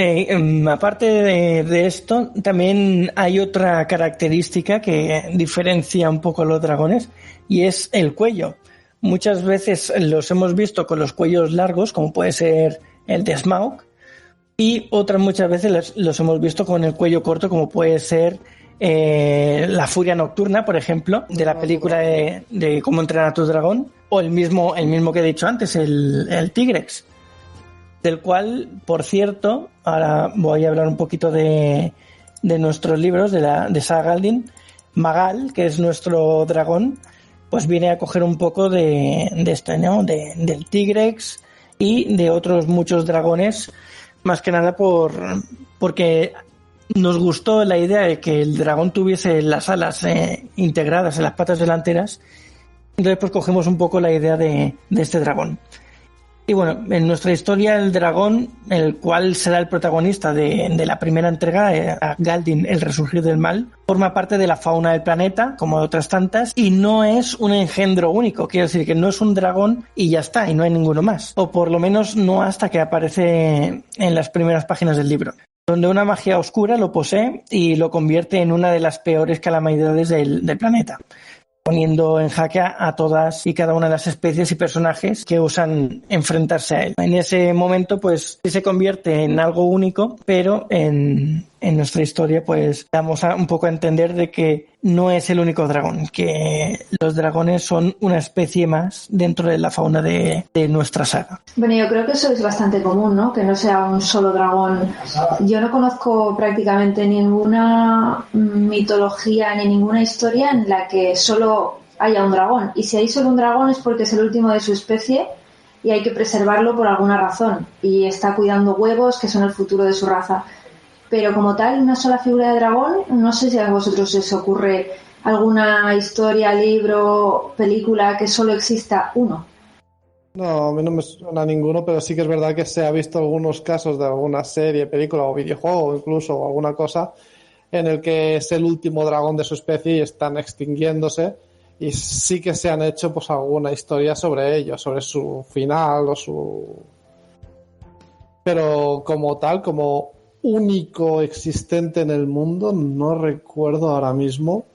aparte de esto, también hay otra característica que diferencia un poco a los dragones, y es el cuello. Muchas veces los hemos visto con los cuellos largos, como puede ser el de Smaug, y otras muchas veces los hemos visto con el cuello corto, como puede ser la Furia Nocturna, por ejemplo, de la película de Cómo entrenar a tu dragón, o el mismo que he dicho antes, el Tigrex, del cual, por cierto, ahora voy a hablar un poquito de nuestros libros, de Saga Galdin. Magal, que es nuestro dragón, pues viene a coger un poco de este, ¿no? Del Tigrex y de otros muchos dragones, más que nada porque nos gustó la idea de que el dragón tuviese las alas integradas en las patas delanteras. Entonces pues cogemos un poco la idea de este dragón. Y bueno, en nuestra historia el dragón, el cual será el protagonista de la primera entrega, Galdin, el resurgir del mal, forma parte de la fauna del planeta, como otras tantas, y no es un engendro único. Quiero decir que no es un dragón y ya está, y no hay ninguno más. O por lo menos no hasta que aparece en las primeras páginas del libro, donde una magia oscura lo posee y lo convierte en una de las peores calamidades del planeta, poniendo en jaque a todas y cada una de las especies y personajes que osan enfrentarse a él. En ese momento, pues, sí se convierte en algo único, pero en nuestra historia, pues, damos un poco a entender de que no es el único dragón, que los dragones son una especie más dentro de la fauna de nuestra saga. Bueno, yo creo que eso es bastante común, ¿no? Que no sea un solo dragón. Yo no conozco prácticamente ninguna mitología ni ninguna historia en la que solo haya un dragón. Y si hay solo un dragón es porque es el último de su especie y hay que preservarlo por alguna razón. Y está cuidando huevos que son el futuro de su raza. Pero como tal, una sola figura de dragón, no sé si a vosotros os ocurre alguna historia, libro, película que solo exista uno. No, a mí no me suena ninguno, pero sí que es verdad que se ha visto algunos casos de alguna serie, película o videojuego incluso o alguna cosa en el que es el último dragón de su especie y están extinguiéndose, y sí que se han hecho pues alguna historia sobre ello, sobre su final o su... Pero como tal, como único existente en el mundo, no recuerdo ahora mismo.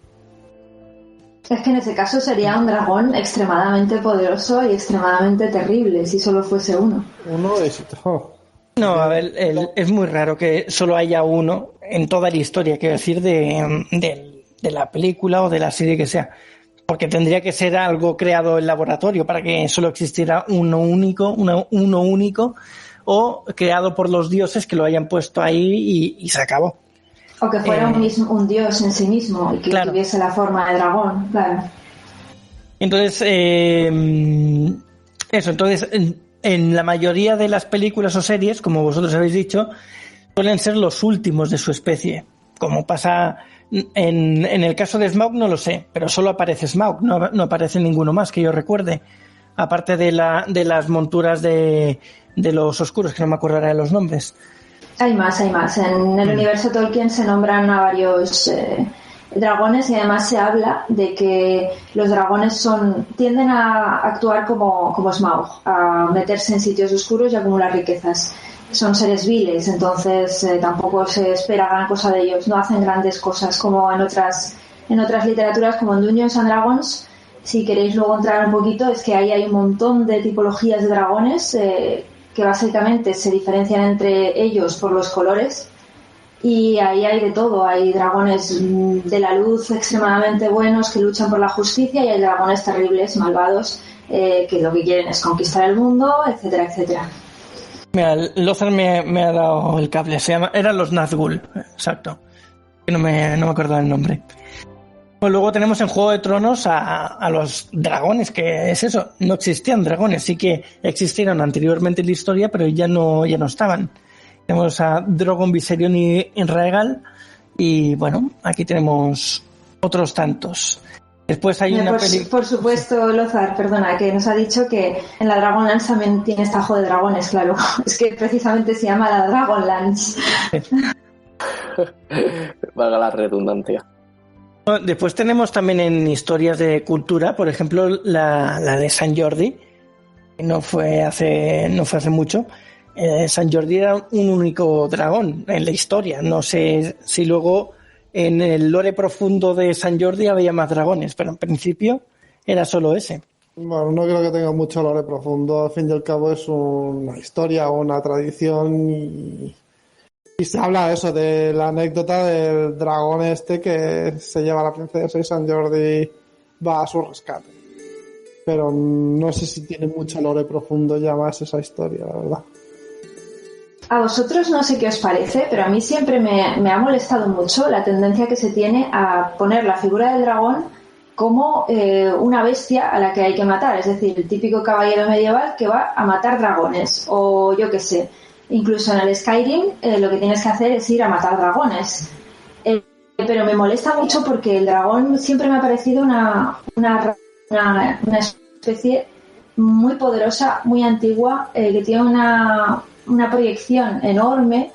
Es que en ese caso sería un dragón extremadamente poderoso y extremadamente terrible si solo fuese uno. Uno éxito. No, a ver, es muy raro que solo haya uno en toda la historia, quiero decir, de la película o de la serie que sea. Porque tendría que ser algo creado en laboratorio para que solo existiera uno único, o creado por los dioses que lo hayan puesto ahí y se acabó. O que fuera un dios en sí mismo y que claro, tuviese la forma de dragón, claro. Entonces, en la mayoría de las películas o series, como vosotros habéis dicho, suelen ser los últimos de su especie. Como pasa en el caso de Smaug, no lo sé, pero solo aparece Smaug, no aparece ninguno más que yo recuerde. Aparte de las monturas de los oscuros, que no me acuerdo ahora de los nombres. Hay más. En el universo Tolkien se nombran a varios dragones y además se habla de que los dragones tienden a actuar como Smaug, a meterse en sitios oscuros y acumular riquezas. Son seres viles, entonces tampoco se espera gran cosa de ellos. No hacen grandes cosas como en otras literaturas, como en Dungeons and Dragons. Si queréis luego entrar un poquito, es que ahí hay un montón de tipologías de dragones que básicamente se diferencian entre ellos por los colores, y ahí hay de todo. Hay dragones de la luz extremadamente buenos que luchan por la justicia, y hay dragones terribles, malvados, que lo que quieren es conquistar el mundo, etcétera, etcétera. Mira, Lothar me ha dado el cable. Eran los Nazgûl, exacto. Que no me acuerdo del nombre. Pues luego tenemos en Juego de Tronos a los dragones, que es eso, no existían dragones, sí que existieron anteriormente en la historia, pero ya no estaban. Tenemos a Drogon, Viserion y Rhaegal, y bueno, aquí tenemos otros tantos. Después hay una película... Por supuesto, Lothar, perdona, que nos ha dicho que en la Dragonlance también tiene estajo de dragones, claro. Es que precisamente se llama la Dragonlance. Valga la redundancia. Después tenemos también en historias de cultura, por ejemplo, la de Sant Jordi, que no fue hace mucho. Sant Jordi era un único dragón en la historia. No sé si luego en el lore profundo de Sant Jordi había más dragones, pero en principio era solo ese. Bueno, no creo que tenga mucho lore profundo. Al fin y al cabo es una historia o una tradición, y se habla eso de la anécdota del dragón que se lleva a la princesa y Sant Jordi va a su rescate. Pero no sé si tiene mucho lore profundo ya más esa historia, la verdad. A vosotros no sé qué os parece, pero a mí siempre me ha molestado mucho la tendencia que se tiene a poner la figura del dragón como una bestia a la que hay que matar. Es decir, el típico caballero medieval que va a matar dragones, o yo qué sé. Incluso en el Skyrim lo que tienes que hacer es ir a matar dragones. Pero me molesta mucho porque el dragón siempre me ha parecido una especie muy poderosa, muy antigua, que tiene una proyección enorme.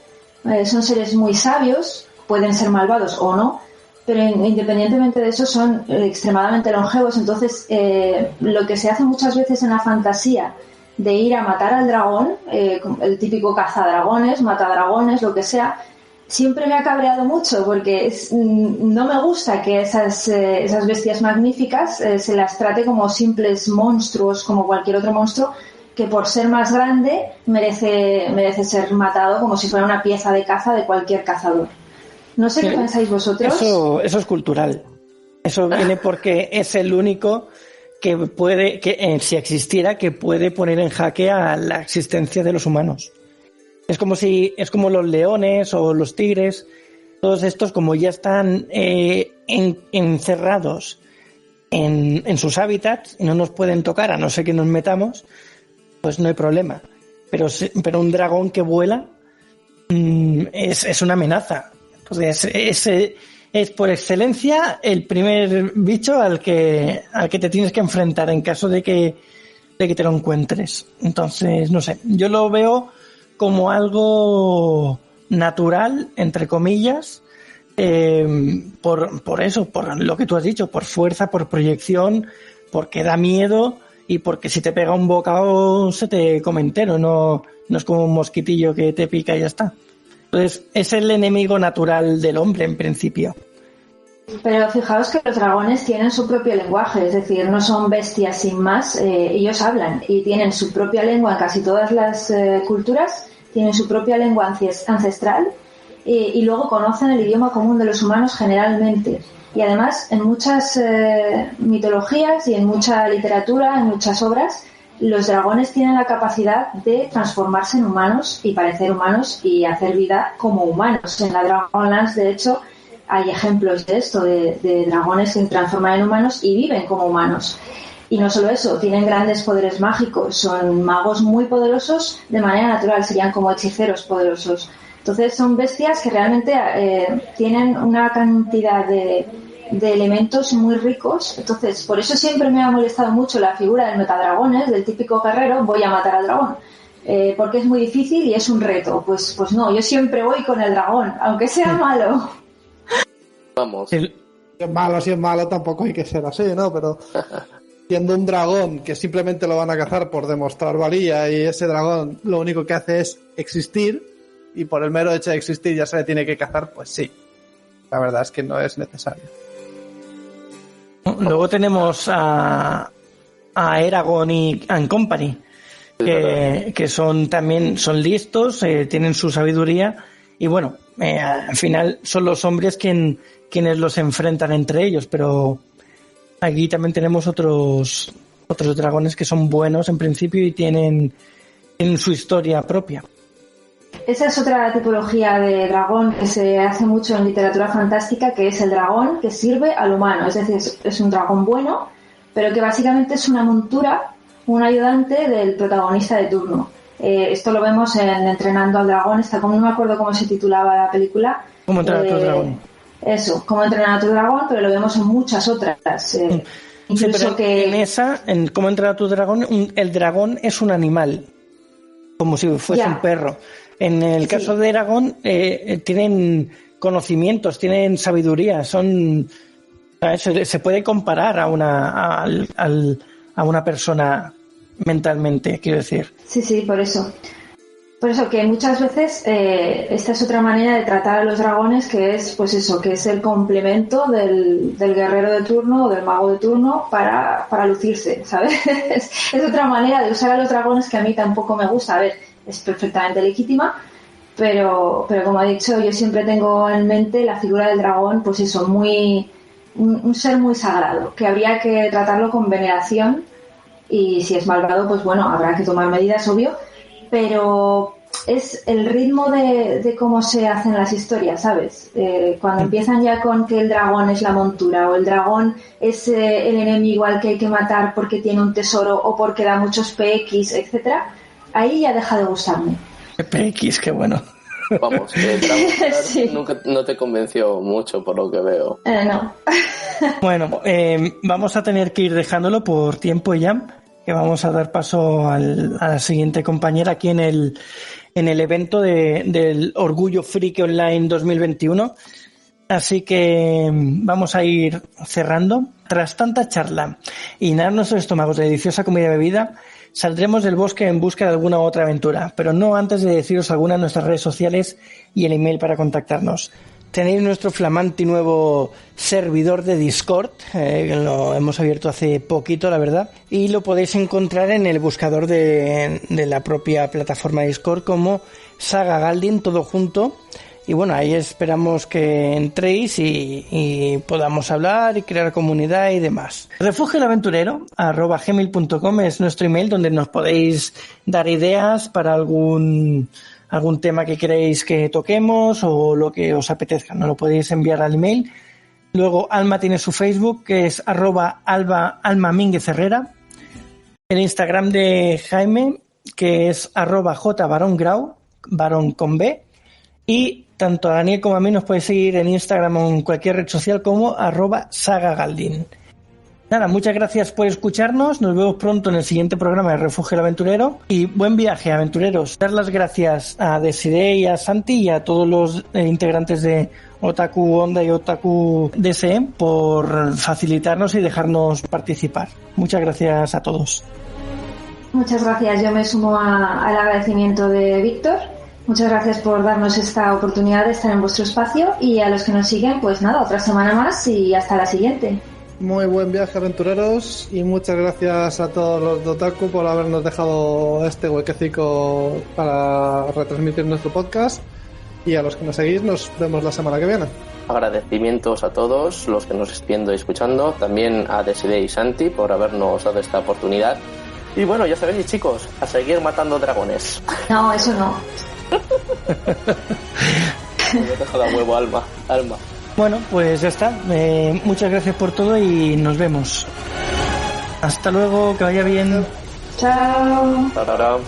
Son seres muy sabios, pueden ser malvados o no, pero independientemente de eso son extremadamente longevos. Entonces, lo que se hace muchas veces en la fantasía de ir a matar al dragón, el típico cazadragones, matadragones, lo que sea, siempre me ha cabreado mucho porque no me gusta que esas bestias magníficas se las trate como simples monstruos, como cualquier otro monstruo, que por ser más grande merece ser matado como si fuera una pieza de caza de cualquier cazador. No sé qué pensáis vosotros. Eso es cultural. Eso viene porque es el único que si existiera, que puede poner en jaque a la existencia de los humanos. Es como los leones o los tigres, todos estos, como ya están encerrados en sus hábitats y no nos pueden tocar a no ser que nos metamos, pues no hay problema. Pero un dragón que vuela es una amenaza. Entonces es por excelencia el primer bicho al que te tienes que enfrentar en caso de que te lo encuentres. Entonces, no sé, yo lo veo como algo natural, entre comillas, por eso, por lo que tú has dicho, por fuerza, por proyección, porque da miedo y porque si te pega un bocado se te come entero, no es como un mosquitillo que te pica y ya está. Entonces, es el enemigo natural del hombre en principio. Pero fijaos que los dragones tienen su propio lenguaje, es decir, no son bestias sin más, ellos hablan y tienen su propia lengua en casi todas las culturas, tienen su propia lengua ancestral y luego conocen el idioma común de los humanos generalmente. Y además, en muchas mitologías y en mucha literatura, en muchas obras, los dragones tienen la capacidad de transformarse en humanos y parecer humanos y hacer vida como humanos. En la Dragonlance, de hecho, hay ejemplos de esto, de dragones que se transforman en humanos y viven como humanos. Y no solo eso, tienen grandes poderes mágicos, son magos muy poderosos de manera natural, serían como hechiceros poderosos. Entonces son bestias que realmente tienen una cantidad de elementos muy ricos. Entonces, por eso siempre me ha molestado mucho la figura del metadragones, del típico guerrero, voy a matar al dragón. Porque es muy difícil y es un reto. Pues no, yo siempre voy con el dragón, aunque sea malo. Vamos. Si es malo, tampoco hay que ser así, ¿no? Pero siendo un dragón que simplemente lo van a cazar por demostrar valía y ese dragón lo único que hace es existir y por el mero hecho de existir ya se le tiene que cazar, pues sí. La verdad es que no es necesario. Luego tenemos a Eragon y Company, que son listos, tienen su sabiduría y bueno, al final son los hombres quienes los enfrentan entre ellos, pero aquí también tenemos otros dragones que son buenos en principio y tienen su historia propia. Esa es otra tipología de dragón que se hace mucho en literatura fantástica, que es el dragón que sirve al humano. Es decir, es un dragón bueno, pero que básicamente es una montura, un ayudante del protagonista de turno. Esto lo vemos en Entrenando al Dragón, no me acuerdo cómo se titulaba la película. ¿Cómo entrenar a tu dragón? Eso, Cómo entrenar a tu dragón, pero lo vemos en muchas otras. Incluso sí, pero en Cómo entrenar a tu dragón, el dragón es un animal, como si fuese un perro. En el caso de Eragon, tienen conocimientos, tienen sabiduría, se puede comparar a una persona mentalmente, quiero decir. Sí, por eso. Por eso que muchas veces esta es otra manera de tratar a los dragones, que es pues eso, que es el complemento del guerrero de turno o del mago de turno para lucirse, ¿sabes? Es otra manera de usar a los dragones que a mí tampoco me gusta. A ver, es perfectamente legítima, pero como he dicho, yo siempre tengo en mente la figura del dragón, pues eso, un ser muy sagrado, que habría que tratarlo con veneración y si es malvado, pues bueno, habrá que tomar medidas, obvio, pero es el ritmo de cómo se hacen las historias, ¿sabes? Cuando empiezan ya con que el dragón es la montura o el dragón es el enemigo al que hay que matar porque tiene un tesoro o porque da muchos PX, etcétera, ahí ya deja de gustarme. PX, qué bueno. Vamos, que sí. Nunca no te convenció mucho por lo que veo. No. Bueno, vamos a tener que ir dejándolo por tiempo ya, que vamos a dar paso a la siguiente compañera aquí en el evento del Orgullo Friki Online 2021. Así que vamos a ir cerrando. Tras tanta charla y llenar nuestros estómagos de deliciosa comida y bebida, saldremos del bosque en busca de alguna otra aventura, pero no antes de deciros algunas de nuestras redes sociales y el email para contactarnos. Tenéis nuestro flamante y nuevo servidor de Discord, que lo hemos abierto hace poquito, la verdad, y lo podéis encontrar en el buscador de la propia plataforma Discord como Saga Galdin, todo junto. Y bueno, ahí esperamos que entréis y podamos hablar y crear comunidad y demás. refugioelaventurero@gmail.com es nuestro email donde nos podéis dar ideas para algún tema que queréis que toquemos o lo que os apetezca. Nos lo podéis enviar al email. Luego Alma tiene su Facebook, que es @Alma Mínguez Herrera. El Instagram de Jaime, que es @JBaronGrau, Barón con B. Y tanto a Daniel como a mí nos podéis seguir en Instagram o en cualquier red social como @SagaGaldin. Nada, muchas gracias por escucharnos. Nos vemos pronto en el siguiente programa de Refugio del Aventurero. Y buen viaje, aventureros. Dar las gracias a Desiree y a Santi y a todos los integrantes de Otaku Onda y Otaku DSE por facilitarnos y dejarnos participar. Muchas gracias a todos. Muchas gracias. Yo me sumo al agradecimiento de Víctor. Muchas gracias por darnos esta oportunidad de estar en vuestro espacio. Y a los que nos siguen, pues nada, otra semana más y hasta la siguiente. Muy buen viaje, aventureros, y muchas gracias a todos los de Otaku por habernos dejado este huequecico para retransmitir nuestro podcast, y a los que nos seguís nos vemos la semana que viene. Agradecimientos a todos los que nos estén viendo y escuchando, también a Desiree y Santi por habernos dado esta oportunidad. Y bueno, ya sabéis, chicos, a seguir matando dragones. No, eso no. Me he dejado a huevo, Alma. Bueno, pues ya está. Muchas gracias por todo y nos vemos. Hasta luego, que vaya bien. Chao. Tararán.